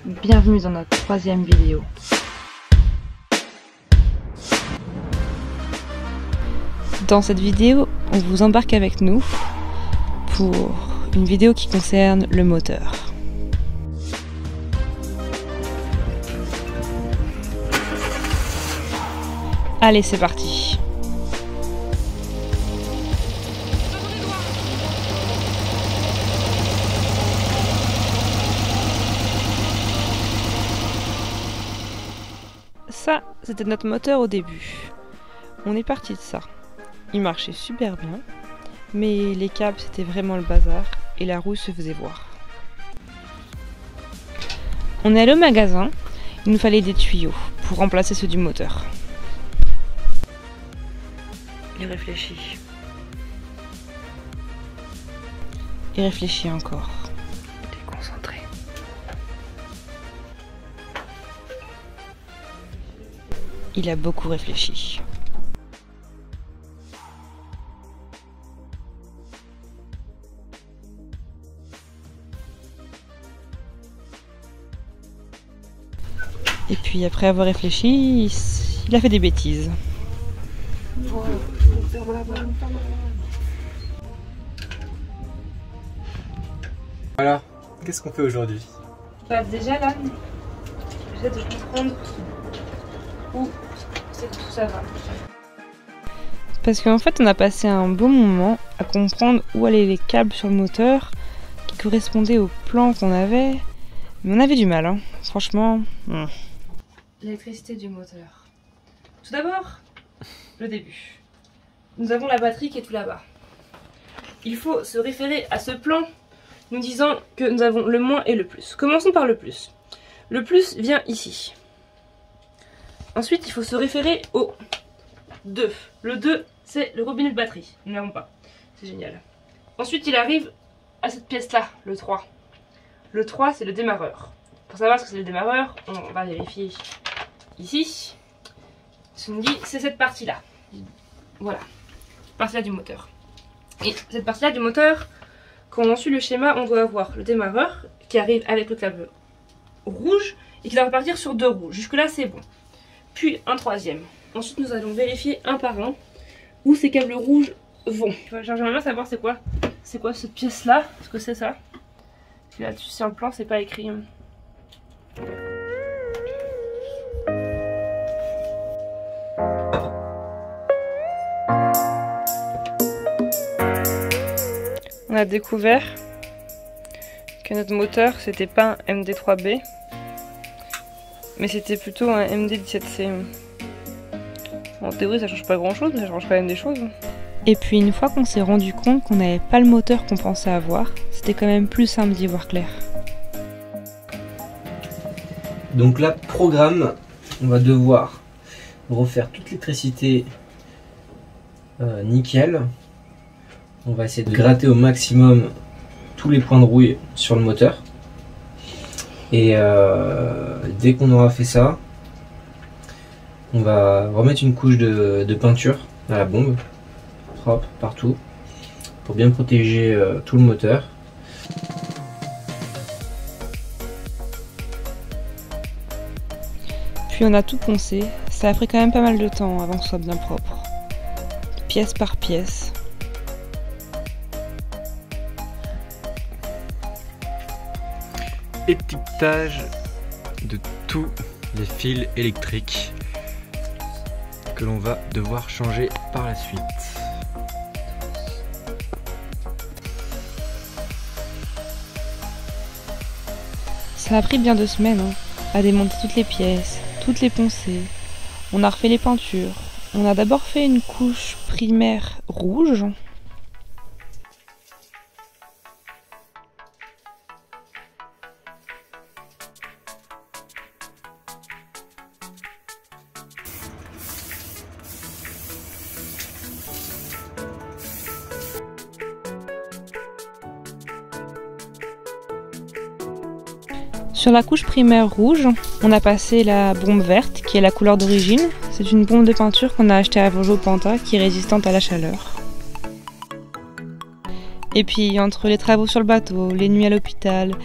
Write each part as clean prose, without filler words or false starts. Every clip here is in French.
bienvenue dans notre 3e vidéo. Dans cette vidéo, on vous embarque avec nous pour une vidéo qui concerne le moteur. Allez, c'est parti! Ça, c'était notre moteur au début. On est parti de ça. Il marchait super bien, mais les câbles c'était vraiment le bazar et la roue se faisait voir. On est allé au magasin, il nous fallait des tuyaux pour remplacer ceux du moteur. Il réfléchit. Il réfléchit encore. Il est concentré. Il a beaucoup réfléchi. Et puis après avoir réfléchi, il a fait des bêtises. Alors, qu'est-ce qu'on fait aujourd'hui? Bah déjà là, j'essaie de comprendre où c'est que tout ça va. Parce qu'en fait on a passé un bon moment à comprendre où allaient les câbles sur le moteur qui correspondaient au plan qu'on avait, mais on avait du mal, hein. Franchement. L'électricité du moteur. Tout d'abord, le début. Nous avons la batterie qui est tout là-bas. Il faut se référer à ce plan nous disant que nous avons le moins et le plus. Commençons par le plus. Le plus vient ici. Ensuite, il faut se référer au 2. Le 2, c'est le robinet de batterie. Nous n'avons pas. C'est génial. Ensuite, il arrive à cette pièce-là, le 3. Le 3, c'est le démarreur. Pour savoir ce que c'est le démarreur, on va vérifier ici. Ce nous dit, c'est cette partie-là. Voilà. Partie-là du moteur. Et cette partie-là du moteur, quand on suit le schéma, on doit avoir le démarreur qui arrive avec le câble rouge et qui doit repartir sur 2 rouges. Jusque-là, c'est bon. Puis un 3e. Ensuite, nous allons vérifier un par un où ces câbles rouges vont. J'aimerais bien savoir c'est quoi cette pièce-là. Est-ce que c'est ça? Parce que là-dessus, sur le plan, c'est pas écrit. On a découvert que notre moteur c'était pas un MD3B mais c'était plutôt un MD17C. En théorie ça change pas grand chose mais ça change quand même des choses. Et puis une fois qu'on s'est rendu compte qu'on n'avait pas le moteur qu'on pensait avoir, c'était quand même plus simple d'y voir clair. Donc là, programme, on va devoir refaire toute l'électricité nickel. On va essayer de gratter au maximum tous les points de rouille sur le moteur. Et dès qu'on aura fait ça, on va remettre une couche de peinture à la bombe, propre partout, pour bien protéger tout le moteur. Puis on a tout poncé, ça a pris quand même pas mal de temps avant que ce soit bien propre, pièce par pièce. Étiquetage de tous les fils électriques que l'on va devoir changer par la suite. Ça a pris bien 2 semaines à démonter toutes les pièces, toutes les poncer. On a refait les peintures. On a d'abord fait une couche primaire rouge. Sur la couche primaire rouge, on a passé la bombe verte qui est la couleur d'origine. C'est une bombe de peinture qu'on a achetée à Vosges Panta qui est résistante à la chaleur. Et puis entre les travaux sur le bateau, les nuits à l'hôpital,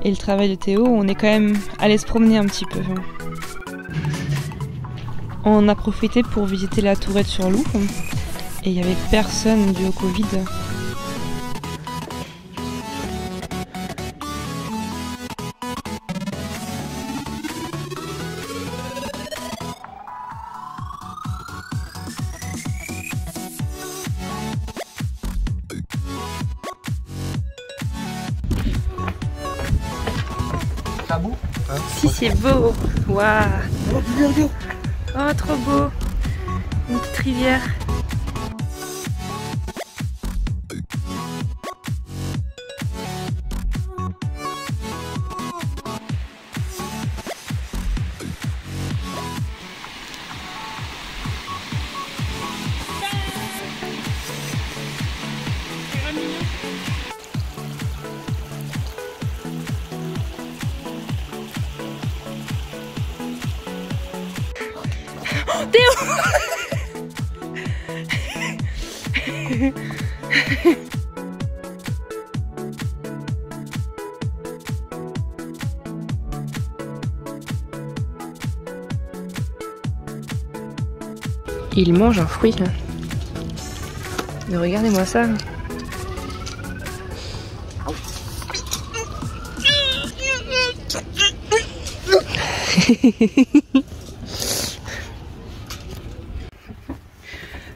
et le travail de Théo, on est quand même allé se promener un petit peu. On a profité pour visiter la tourette sur Loup et il n'y avait personne dû au Covid. Pas beau hein? Si, c'est beau. Waouh. Oh, trop beau. Une petite rivière. Théo. Il mange un fruit. Mais regardez-moi ça.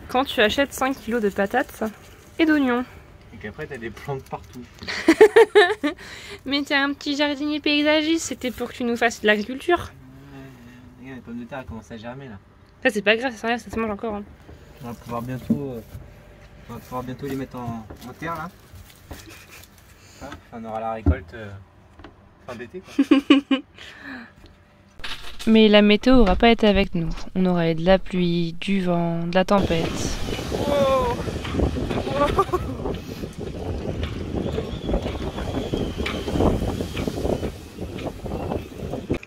Quand tu achètes 5 kg de patates et d'oignons. Et qu'après t'as des plantes partout. Mais t'es un petit jardinier paysagiste, c'était pour que tu nous fasses de l'agriculture. Regarde, les pommes de terre elles commencent à germer là. Ça c'est pas grave, ça s'enlève, ça se mange encore. Hein. On va pouvoir bientôt les mettre en terre là. Hein, on aura la récolte fin d'été quoi. Mais la météo aura pas été avec nous. On aurait de la pluie, du vent, de la tempête. Oh.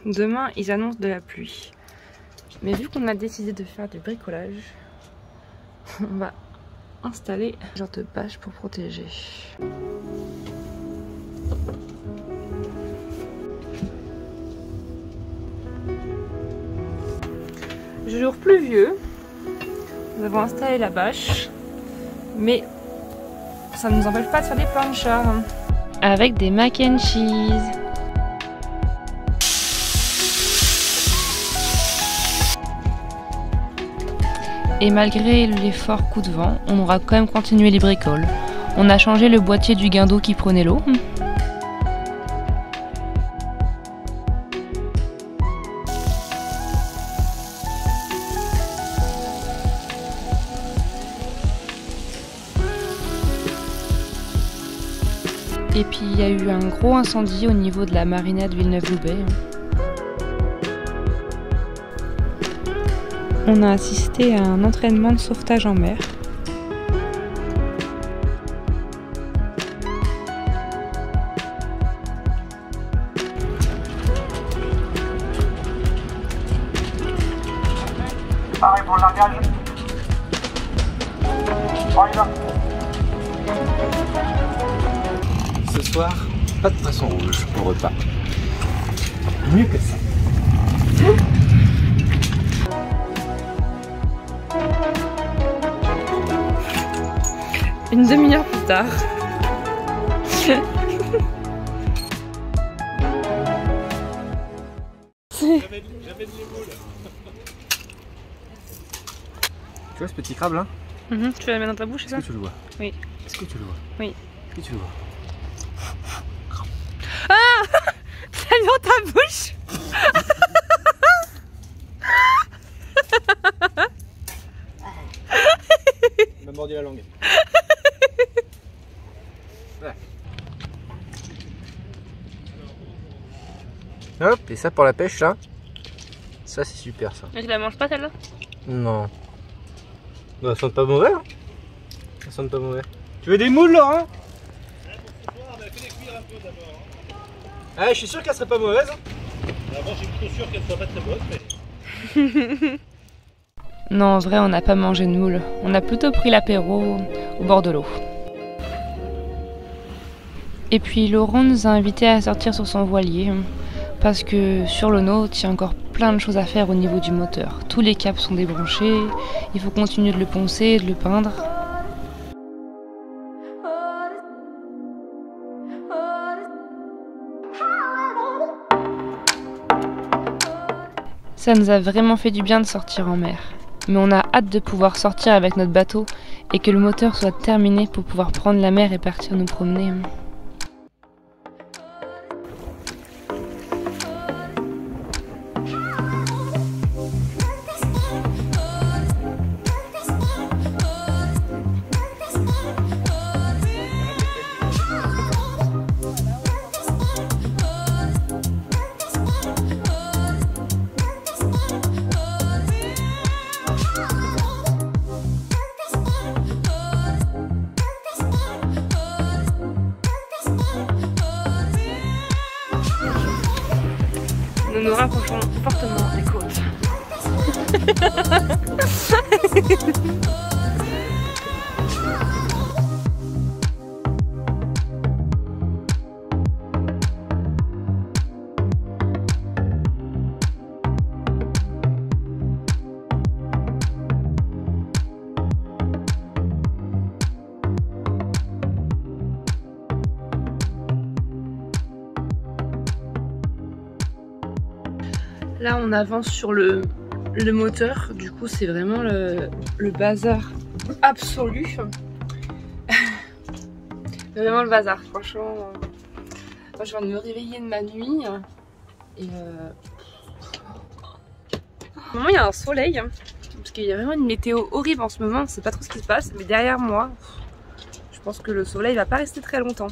Demain, ils annoncent de la pluie. Mais vu qu'on a décidé de faire du bricolage, on va installer un genre de bâche pour protéger. Jour pluvieux, nous avons installé la bâche, mais ça ne nous empêche pas de faire des planchas avec des mac and cheese. Et malgré les forts coups de vent, on aura quand même continué les bricoles. On a changé le boîtier du guindeau qui prenait l'eau. Et puis il y a eu un gros incendie au niveau de la marinade Villeneuve-Loubet. On a assisté à un entraînement de sauvetage en mer. Pareil pour le largage. On y va. Ce soir, pas de poisson rouge au repas. Mieux que ça. Une demi-heure plus tard. J'avais de l'épaule. Tu vois ce petit crabe là? Tu vas le mettre dans ta bouche, c'est ça? Est-ce que tu le vois? Oui. Est-ce que tu le vois? Oui. Est-ce que tu le vois? Ah! Ça est dans ta bouche? Il m'a mordu la langue. Ouais. Hop, et ça pour la pêche là. Ça c'est super ça. Mais tu la manges pas celle-là? Non. Ça sent pas mauvais hein. Ça sent pas mauvais. Tu veux des moules là hein? Ah, je suis sûr qu'elle serait pas mauvaise. Moi, je suis plutôt sûr qu'elle soit pas très bonne, mais... Non, en vrai, on n'a pas mangé de moules. On a plutôt pris l'apéro au bord de l'eau. Et puis Laurent nous a invités à sortir sur son voilier parce que sur le nôtre, il y a encore plein de choses à faire au niveau du moteur. Tous les câbles sont débranchés, il faut continuer de le poncer, de le peindre. Ça nous a vraiment fait du bien de sortir en mer. Mais on a hâte de pouvoir sortir avec notre bateau et que le moteur soit terminé pour pouvoir prendre la mer et partir nous promener. Nous nous rapprochons fortement des côtes. Là on avance sur le moteur, du coup c'est vraiment le bazar absolu. Vraiment le bazar, franchement. Moi je viens de me réveiller de ma nuit et au moment il y a un soleil, parce qu'il y a vraiment une météo horrible en ce moment, on sait pas trop ce qui se passe, mais derrière moi, je pense que le soleil va pas rester très longtemps.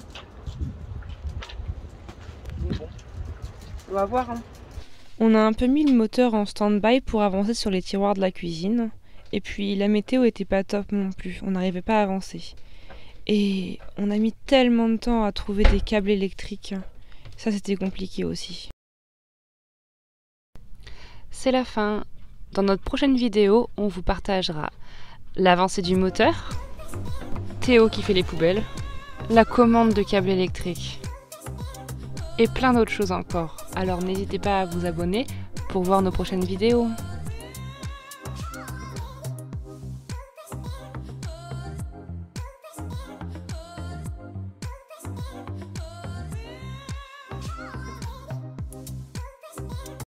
Bon, on va voir hein. On a un peu mis le moteur en stand-by pour avancer sur les tiroirs de la cuisine. Et puis la météo était pas top non plus, on n'arrivait pas à avancer. Et on a mis tellement de temps à trouver des câbles électriques. Ça c'était compliqué aussi. C'est la fin. Dans notre prochaine vidéo, on vous partagera l'avancée du moteur, Théo qui fait les poubelles, la commande de câbles électriques. Et plein d'autres choses encore. Alors n'hésitez pas à vous abonner pour voir nos prochaines vidéos.